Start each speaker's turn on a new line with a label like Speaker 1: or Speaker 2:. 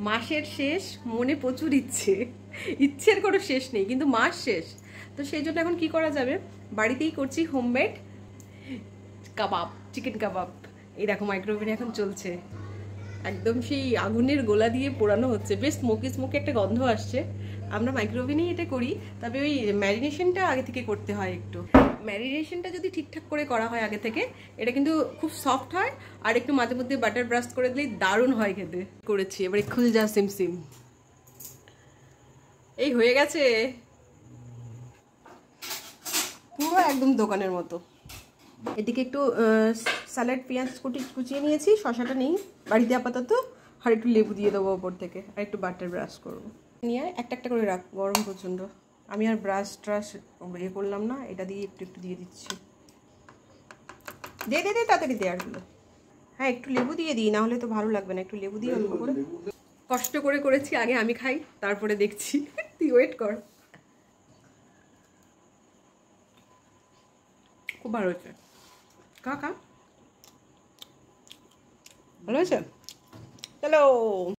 Speaker 1: মাসের শেষ, মনে প্রচুর ইচ্ছে, ইচ্ছের কোনো শেষ নেই, কিন্তু মাস শেষ। তো সেই জন্য এখন কি করা যাবে, বাড়িতেই করছি হোমমেড কাবাব, চিকেন কাবাব। এই দেখো মাইক্রোওভেনে এখন চলছে, একদম সেই আগুনের গোলা দিয়ে পোড়ানো হচ্ছে, বেশ স্মোকি স্মোকি একটা গন্ধ আসছে। আমরা মাইক্রোওভেনেই এটা করি, তবে ওই ম্যারিনেশনটা আগে থেকে করতে হয়। একটু ম্যারিনেশনটা যদি ঠিকঠাক করে করা হয় আগে থেকে, এটা কিন্তু খুব সফট হয়। আর একটু মাঝে মধ্যে বাটার ব্রাশ করে দিলেই দারুণ হয় খেতে। করেছি এবারে খুল যা সিমসিম, এই হয়ে গেছে পুরো একদম দোকানের মতো। এদিকে একটু স্যালাড পেঁয়াজ কুচিয়ে নিয়েছি, শশাটা নেই বাড়িতে আপাতত, আর একটু লেবু দিয়ে দেবো ওপর থেকে, আর একটু বাটার ব্রাশ করবো। নিয়ে একটা একটা করে রাখ, গরম প্রচণ্ড। আমি আর ব্রাশ ট্রাশ ইয়ে করলাম না, এটা দিয়ে একটু একটু দিয়ে দিচ্ছি। দে দে দে তাড়াতাড়ি দে আরগুলো। হ্যাঁ একটু লেবু দিয়ে দিই, না হলে তো ভালো লাগবে না, একটু লেবু দিয়ে অল্প করে। কষ্ট করে করেছি, আগে আমি খাই তারপরে দেখছি। তুই ওয়েট কর। খুব ভালো হয়েছে, খা খা, ভালো হয়েছে। চলো।